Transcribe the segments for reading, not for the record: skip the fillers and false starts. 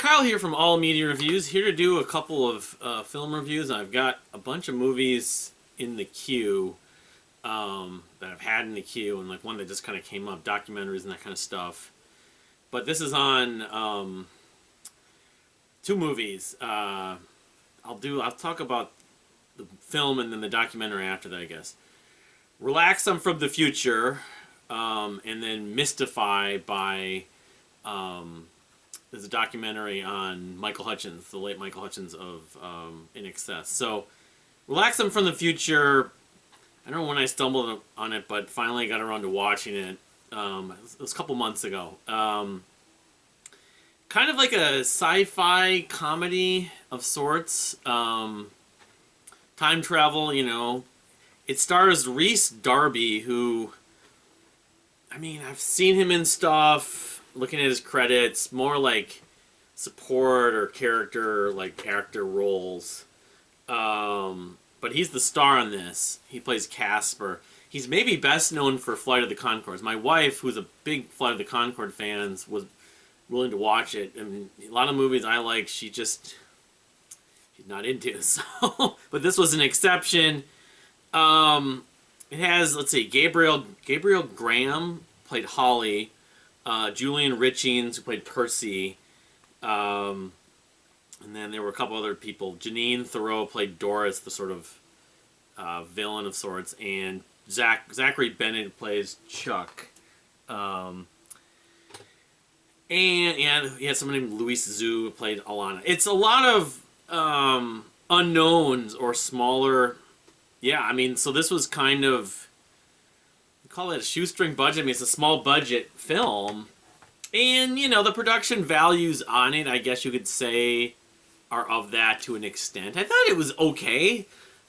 Kyle here from All Media Reviews, here to do a couple of film reviews. I've got a bunch of movies in the queue that I've had in the queue, and like one that just kind of came up, documentaries and that kind of stuff. But this is on two movies. I'll talk about the film and then the documentary after that, I guess. Relax, I'm from the Future, and then Mystify by. There's a documentary on Michael Hutchence, the late Michael Hutchence of inxs. So, Relax, I'm from the Future. I don't know when I stumbled on it, but finally got around to watching it. It was a couple months ago. Kind of like a sci-fi comedy of sorts. Time travel, you know. It stars Rhys Darby, who, I mean, I've seen him in stuff. Looking at his credits, more like support or character, like actor roles. But he's the star on this. He plays Casper. He's maybe best known for Flight of the Conchords. My wife, who's a big Flight of the Conchord fan, was willing to watch it. I mean, a lot of movies I like, she's not into. So, but this was an exception. It has, let's see, Gabriel Graham played Holly. Julian Richings, who played Percy, and then there were a couple other people. Janine Thoreau played Doris, the sort of villain of sorts, and Zachary Bennett plays Chuck. And he had someone named Louise Zhu who played Alana. It's a lot of unknowns or smaller. Yeah, I mean, so this was kind of, call it a shoestring budget. I mean, it's a small budget film, and you know the production values on it, I guess you could say, are of that to an extent. I thought it was okay.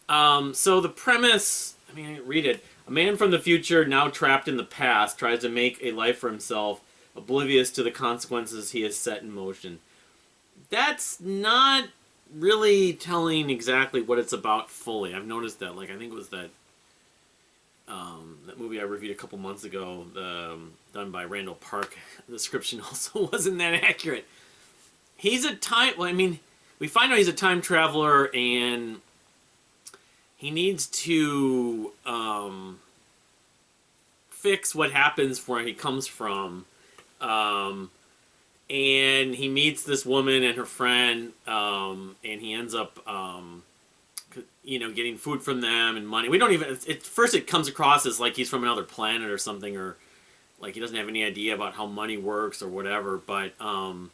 So the premise, I mean, read it. A man from the future, now trapped in the past, tries to make a life for himself, oblivious to the consequences he has set in motion. That's not really telling exactly what it's about fully. I've noticed that. Like, I think it was that movie I reviewed a couple months ago, done by Randall Park. The description also wasn't that accurate. He's a well, I mean, we find out he's a time traveler, and he needs to fix what happens where he comes from. And he meets this woman and her friend, and he ends up getting food from them and money. We don't even, at first it comes across as like he's from another planet or something, or like he doesn't have any idea about how money works or whatever, but I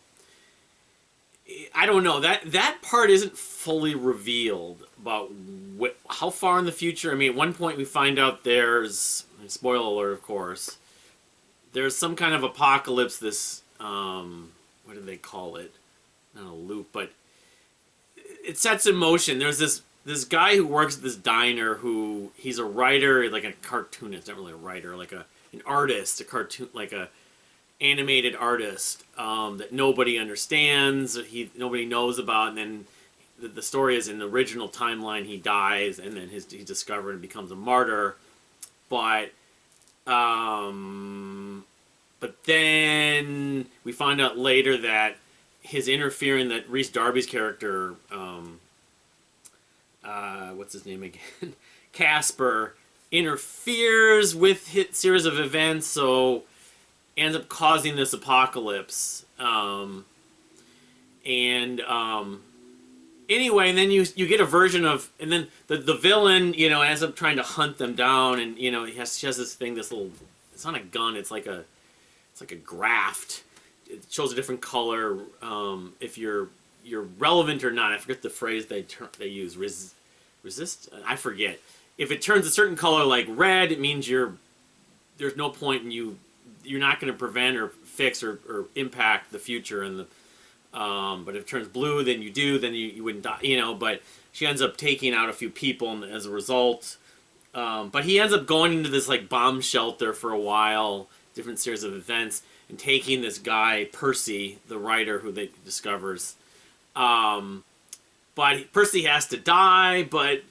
don't know. That part isn't fully revealed about how far in the future. I mean, at one point we find out there's, spoiler alert of course, there's some kind of apocalypse, this, what do they call it? Not a loop, but it sets in motion. There's this guy who works at this diner who, he's a writer, like a cartoonist, not really a writer, like an artist, a cartoon, like a animated artist that nobody understands, nobody knows about, and then the story is in the original timeline he dies, and then he's discovered and becomes a martyr, but then we find out later that his interfering, that Rhys Darby's character, what's his name again? Casper, interferes with his series of events, so ends up causing this apocalypse. Anyway, and then you get a version of, and then the villain, ends up trying to hunt them down, and she has this thing, this little, it's not a gun, it's like a graft. It shows a different color. If you're relevant or not, I forget the phrase they use. Resist? I forget. If it turns a certain color like red, it means there's no point in you're not going to prevent or fix or impact the future. And but if it turns blue, then you do. Then you wouldn't die. But she ends up taking out a few people as a result. But he ends up going into this like bomb shelter for a while, different series of events, and taking this guy Percy, the writer who they discovers. But Percy has to die, but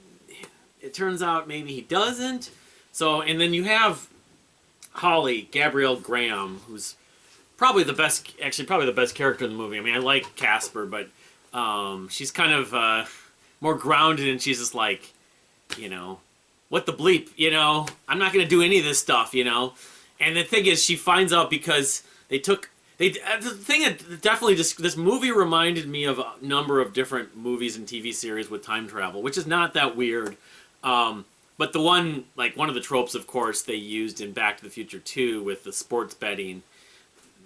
it turns out maybe he doesn't. So, and then you have Holly, Gabrielle Graham, who's probably the best, actually probably the best character in the movie. I mean, I like Casper, but she's kind of more grounded, and she's just like, you know, what the bleep, you know? I'm not going to do any of this stuff, you know? And the thing is, she finds out because the thing that definitely just, this movie reminded me of a number of different movies and TV series with time travel, which is not that weird. But the one, like one of the tropes, of course, they used in Back to the Future 2 with the sports betting,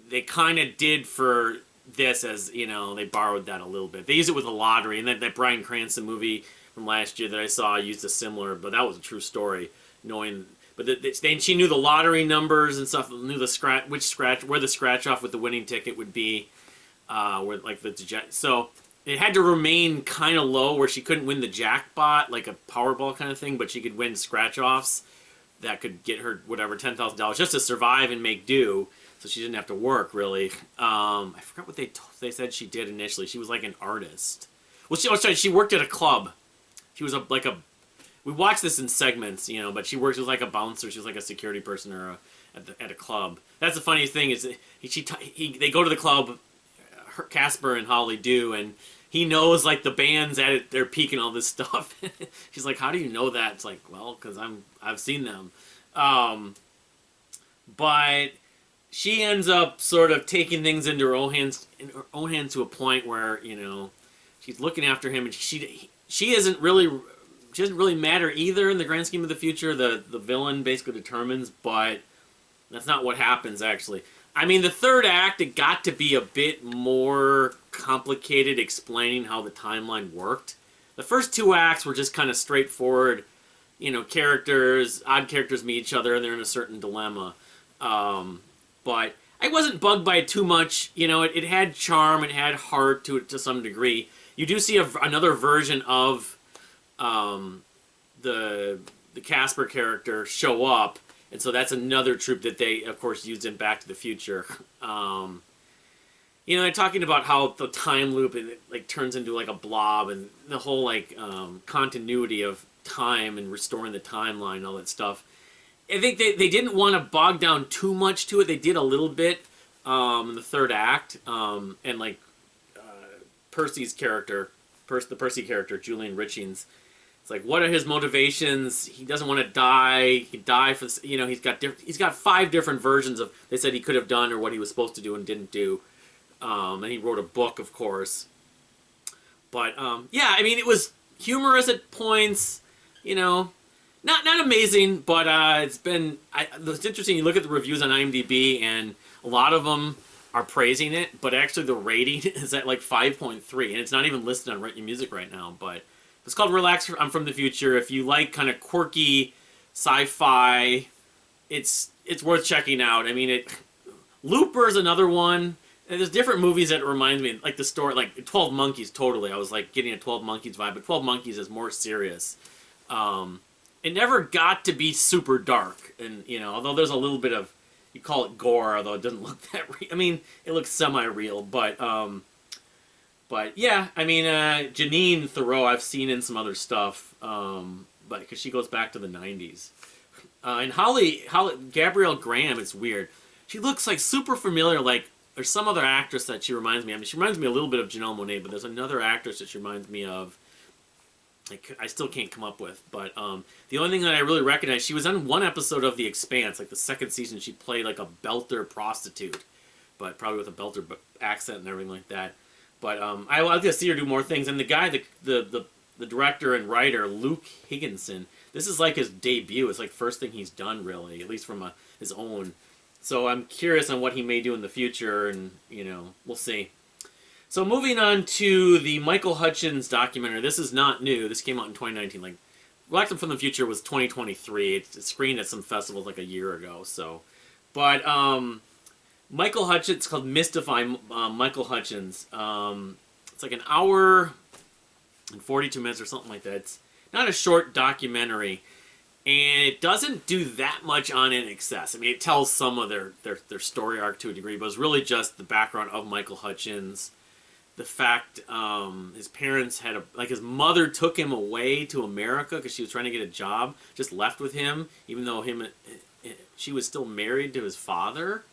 they kind of did for this as, you know, they borrowed that a little bit. They used it with the lottery, and that Bryan Cranston movie from last year that I saw used a similar, but that was a true story, knowing... But she knew the lottery numbers and stuff, knew the where the scratch off with the winning ticket would be, where like so it had to remain kind of low where she couldn't win the jackpot like a Powerball kind of thing, but she could win scratch offs that could get her whatever $10,000 just to survive and make do, so she didn't have to work really. I forgot what they said she did initially. She was like an artist. Well, she worked at a club. She was we watched this in segments, you know, but she was like a bouncer. She was like a security person or at a club. That's the funniest thing is they go to the club, Casper and Holly do, and he knows like the bands at their peak and all this stuff. She's like, "How do you know that?" It's like, "Well, because I've seen them." But she ends up sort of taking things into her own hands to a point where, you know, she's looking after him, and she isn't really. She doesn't really matter either in the grand scheme of the future. The villain basically determines, but that's not what happens, actually. I mean, the third act, it got to be a bit more complicated explaining how the timeline worked. The first two acts were just kind of straightforward, you know, odd characters meet each other, and they're in a certain dilemma. But I wasn't bugged by it too much. You know, it had charm, it had heart to it to some degree. You do see another version of the Casper character show up, and so that's another trope that they, of course, used in Back to the Future. You know, they're talking about how the time loop it like turns into like a blob, and the whole like continuity of time and restoring the timeline and all that stuff. I think they didn't want to bog down too much to it. They did a little bit in the third act, and like Percy's character, the Percy character, Julian Richings. It's like, what are his motivations? He doesn't want to die. He died for, you know, he's got 5 different versions of, they said he could have done or what he was supposed to do and didn't do. And he wrote a book, of course. But, yeah, I mean, it was humorous at points, you know, not amazing, but it's interesting, you look at the reviews on IMDb, and a lot of them are praising it, but actually the rating is at like 5.3, and it's not even listed on Rent Your Music right now, but... It's called Relax, I'm From the Future. If you like kind of quirky sci-fi, it's worth checking out. I mean, Looper's another one. And there's different movies that remind me, like the story, like 12 Monkeys, totally. I was like getting a 12 Monkeys vibe, but 12 Monkeys is more serious. It never got to be super dark, and you know, although there's a little bit of, you call it gore, although it doesn't look that real. I mean, it looks semi-real, but yeah, I mean, Janine Thoreau I've seen in some other stuff, but because she goes back to the 90s. And Holly Gabrielle Graham, it's weird. She looks like super familiar, like there's some other actress that she reminds me of. I mean, she reminds me a little bit of Janelle Monáe, but there's another actress that she reminds me of. I still can't come up with, but the only thing that I really recognize, she was on one episode of The Expanse, like the second season. She played like a belter prostitute, but probably with a belter accent and everything like that. But I'll get to see her do more things. And the guy, the director and writer, Luke Higginson, this is like his debut. It's like first thing he's done, really, at least from his own. So I'm curious on what he may do in the future, and, you know, we'll see. So moving on to the Michael Hutchence documentary. This is not new. This came out in 2019. Like, Relax from the Future was 2023. It's screened at some festivals like a year ago. So, but Michael Hutchence, it's called Mystify, Michael Hutchence. It's like an hour and 42 minutes or something like that. It's not a short documentary, and it doesn't do that much on inxs. I mean, it tells some of their story arc to a degree, but it's really just the background of Michael Hutchence. The fact his parents had his mother took him away to America because she was trying to get a job, just left with him, even though she was still married to his father.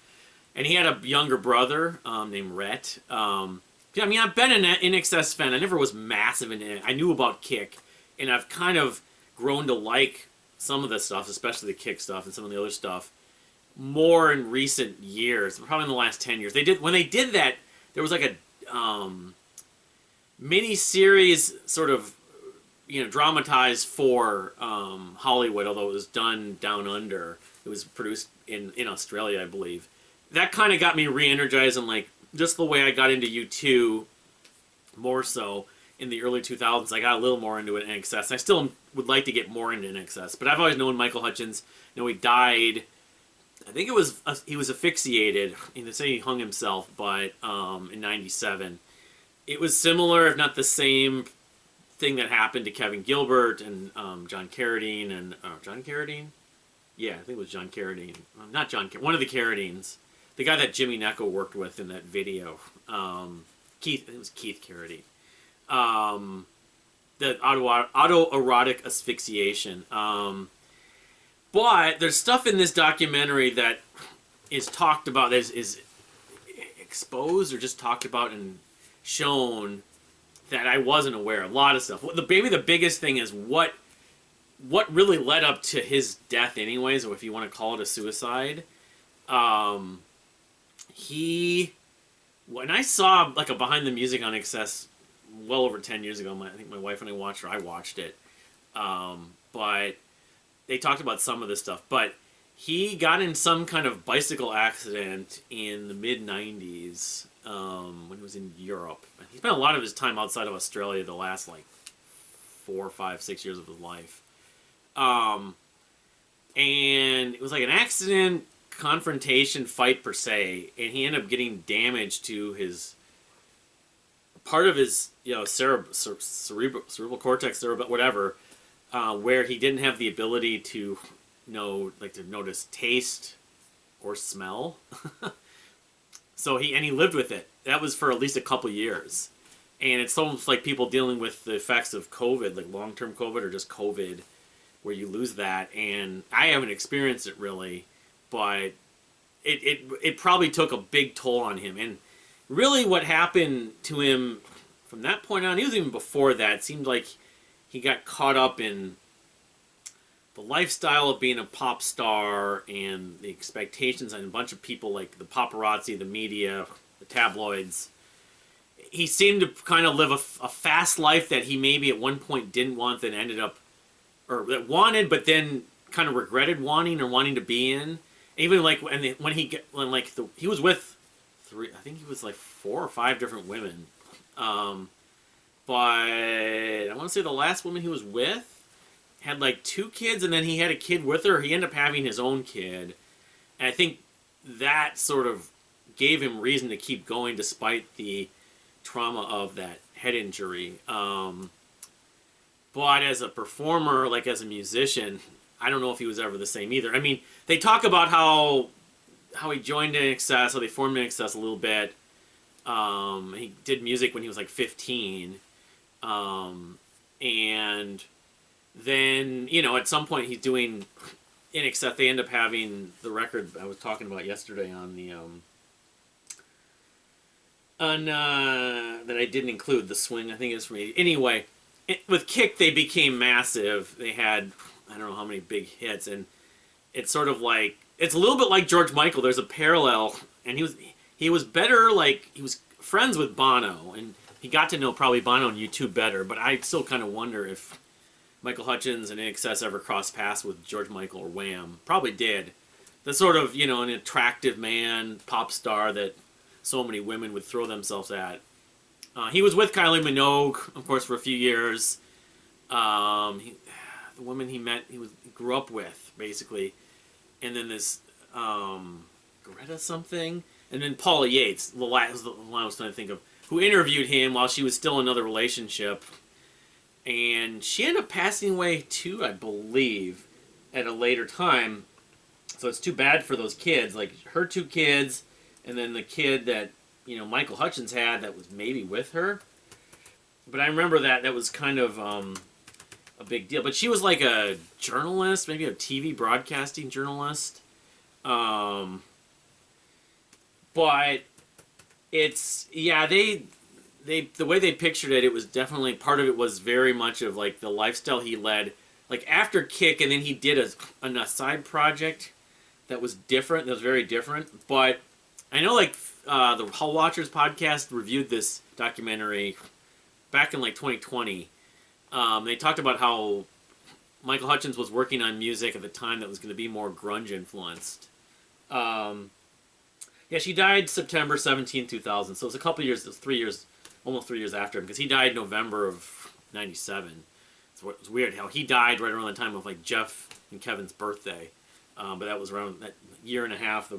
and he had a younger brother named Rhett. I mean, I've been an inxs fan. I never was massive in it. I knew about Kick, and I've kind of grown to like some of the stuff, especially the Kick stuff and some of the other stuff, more in recent years. Probably in the last 10 years. When they did that, there was like a mini series, sort of, dramatized for Hollywood, although it was done down under. It was produced in Australia, I believe. That kind of got me re-energized, and like just the way I got into U2 more so in the early 2000s. I got a little more into it in inxs. I still would like to get more into inxs, but I've always known Michael Hutchence. He died. I think he was asphyxiated. They say he hung himself, but in '97. It was similar, if not the same, thing that happened to Kevin Gilbert and John Carradine and John Carradine. Yeah, I think it was John Carradine. Not John. One of the Carradines. The guy that Jimmy Necco worked with in that video. Keith. It was Keith Carradine. The autoerotic asphyxiation. But there's stuff in this documentary that is talked about, that is exposed or just talked about and shown that I wasn't aware of. A lot of stuff. Maybe the biggest thing is what really led up to his death anyways, or if you want to call it a suicide. When I saw like a Behind the Music on inxs well over 10 years ago, I think my wife and I watched it. But they talked about some of this stuff. But he got in some kind of bicycle accident in the mid-90s when he was in Europe. He spent a lot of his time outside of Australia the last, 4, 5, 6 years of his life. And it was like an accident, confrontation, fight per se, and he ended up getting damage to part of his cerebral cortex, or whatever, where he didn't have the ability to notice taste or smell. So he lived with it. That was for at least a couple years. And it's almost like people dealing with the effects of COVID, like long-term COVID or just COVID, where you lose that. And I haven't experienced it really, but it probably took a big toll on him. And really what happened to him from that point on, he was even before that, it seemed like he got caught up in the lifestyle of being a pop star and the expectations on a bunch of people, like the paparazzi, the media, the tabloids. He seemed to kind of live a fast life that he maybe at one point didn't want, then ended up, or that wanted, but then kind of regretted wanting or wanting to be in. Even like when he was with I think he was like 4 or 5 different women. But I want to say the last woman he was with had like 2 kids, and then he had a kid with her. He ended up having his own kid. And I think that sort of gave him reason to keep going despite the trauma of that head injury. But as a performer, like as a musician, I don't know if he was ever the same either. I mean, they talk about how he joined inxs, how they formed inxs a little bit. He did music when he was like 15. And then, at some point he's doing inxs. They end up having the record I was talking about yesterday on the that I didn't include, the swing, I think it's for me. Anyway, with Kick they became massive. They had, I don't know how many big hits, it's sort of like, it's a little bit like George Michael. There's a parallel, and he was better, like, he was friends with Bono, and he got to know probably Bono and U2 better, but I still kind of wonder if Michael Hutchence and inxs ever crossed paths with George Michael or Wham. Probably did. The sort of, an attractive man, pop star that so many women would throw themselves at. He was with Kylie Minogue, of course, for a few years. The woman he grew up with, basically. And then this Greta something. And then Paula Yates, the one I was trying to think of, who interviewed him while she was still in another relationship. And she ended up passing away too, I believe, at a later time. So it's too bad for those kids. Like, her 2 kids, and then the kid that, Michael Hutchence had that was maybe with her. But I remember that was kind of a big deal. But she was like a journalist, maybe a TV broadcasting journalist. but it's yeah they the way they pictured it, it was definitely part of it was very much of like the lifestyle he led, like after Kick, and then he did a side project that was different, that was very different. But I know like the Hull Watchers podcast reviewed this documentary back in like 2020. They talked about how Michael Hutchence was working on music at the time that was going to be more grunge influenced. Yeah, she died September 17, 2000. So it was a couple years, it was 3 years, almost 3 years after him, because he died November of 97. It's weird how he died right around the time of like Jeff and Kevin's birthday. But that was around that year and a half.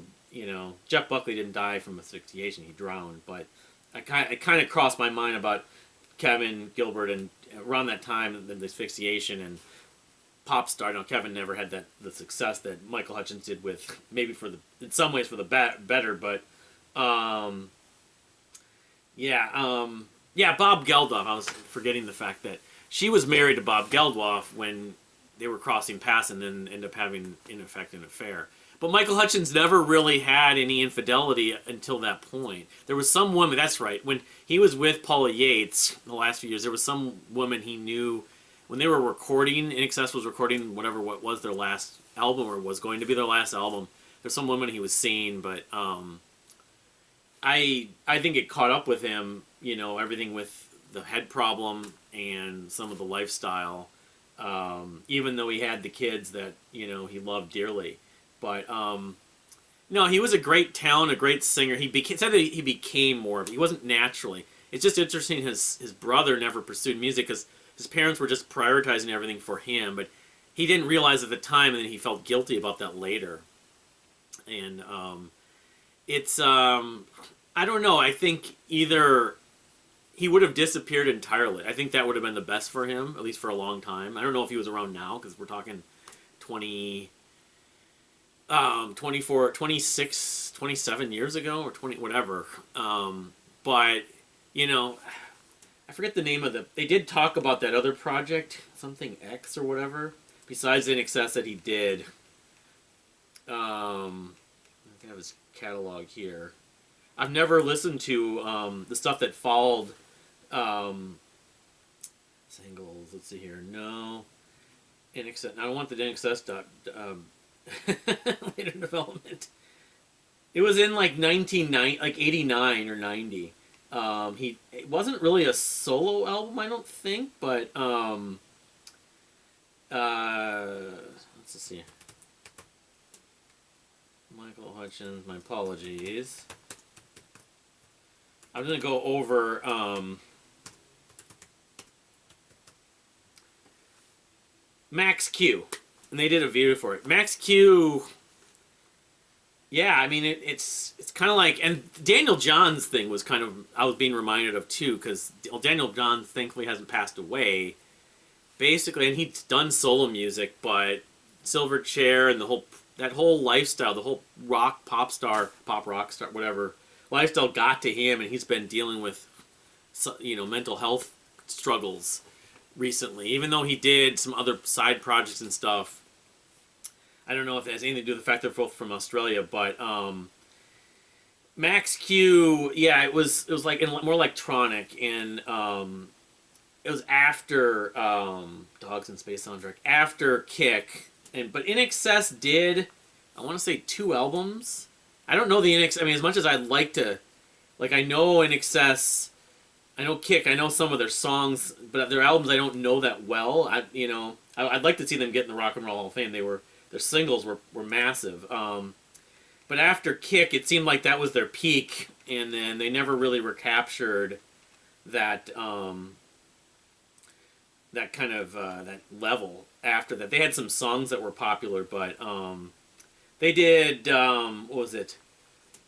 Jeff Buckley didn't die from asphyxiation; he drowned. But it kind of crossed my mind about Kevin Gilbert, and around that time, the asphyxiation and pop star. Kevin never had the success that Michael Hutchence did with, maybe in some ways for the better, but Bob Geldof. I was forgetting the fact that she was married to Bob Geldof when they were crossing paths, and then ended up having, in effect, an affair. But Michael Hutchence never really had any infidelity until that point. There was some woman, that's right, when he was with Paula Yates the last few years, there was some woman he knew when they were recording, inxs was recording what was their last album, or was going to be their last album. There's some woman he was seeing, but I think it caught up with him, everything with the head problem and some of the lifestyle, even though he had the kids that, he loved dearly. But, no, he was a great talent, a great singer. Said that he became more of it. He wasn't naturally. It's just interesting his brother never pursued music because his parents were just prioritizing everything for him, but he didn't realize at the time, and then he felt guilty about that later. And it's, I don't know, I think either he would have disappeared entirely. I think that would have been the best for him, at least for a long time. I don't know if he was around now, because we're talking 24, 26, 27 years ago, or 20, whatever. But, I forget the name of they did talk about that other project, something X or whatever, besides inxs that he did. I have his catalog here. I've never listened to the stuff that followed singles. Let's see here. No. inxs. I don't want the inxs later development. It was in like 89 or 90. It wasn't really a solo album, I don't think, but let's see. Michael Hutchence, my apologies. I'm gonna go over Max Q, and they did a video for it. Max Q. Yeah, I mean it's kind of like, and Daniel John's thing was kind of, I was being reminded of too, because Daniel John thankfully hasn't passed away, basically, and he's done solo music, but Silverchair and that whole lifestyle, the whole pop rock star, whatever lifestyle got to him, and he's been dealing with mental health struggles recently, even though he did some other side projects and stuff. I don't know if it has anything to do with the fact they're both from Australia, but Max Q, yeah, it was like more electronic, and it was after Dogs in Space soundtrack, after Kick, but inxs did, I want to say, 2 albums. I don't know the inxs. I mean, as much as I'd like to, like, I know inxs, I know Kick, I know some of their songs, but their albums I don't know that well. I'd like to see them get in the Rock and Roll Hall of Fame. Their singles were massive. But after Kick, it seemed like that was their peak, and then they never really recaptured that that kind of that level after that. They had some songs that were popular, but they did what was it?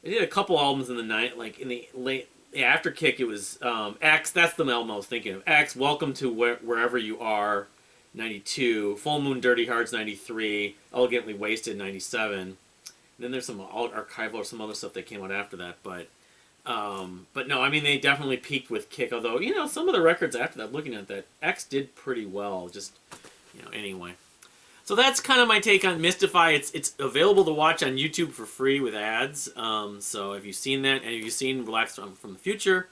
They did a couple albums in the night, like in the late. Yeah, after Kick, it was X. That's the album I was thinking of. X, Welcome to Wherever You Are, 92. Full Moon, Dirty Hearts, 93. Elegantly Wasted, 97. And then there's some archival or some other stuff that came out after that. But no, I mean, they definitely peaked with Kick. Although, some of the records after that, looking at that, X did pretty well. Just, anyway. So that's kind of my take on Mystify. It's available to watch on YouTube for free with ads. So if you've seen that, and if you've seen Relax from the Future,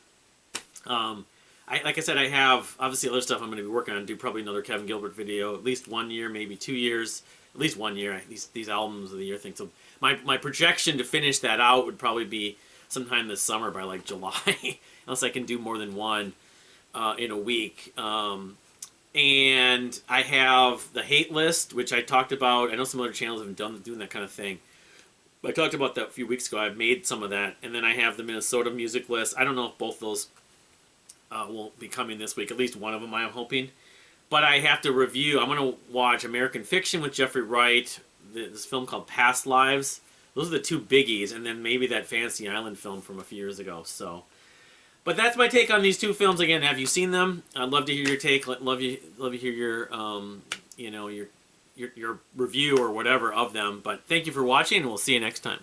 like I said, I have obviously other stuff I'm going to be working on. Do probably another Kevin Gilbert video, at least 1 year, maybe 2 years, at least 1 year. These albums of the year thing. So my projection to finish that out would probably be sometime this summer by like July, unless I can do more than one in a week. And I have the hate list, which I talked about. I know some other channels have been doing that kind of thing. I talked about that a few weeks ago. I've made some of that. And then I have the Minnesota music list. I don't know if both those will be coming this week. At least one of them, I'm hoping. But I have to review. I'm going to watch American Fiction with Jeffrey Wright, this film called Past Lives. Those are the two biggies. And then maybe that Fantasy Island film from a few years ago. So... But that's my take on these two films. Again, have you seen them? I'd love to hear your take. Love to hear your, your review or whatever of them. But thank you for watching, and we'll see you next time.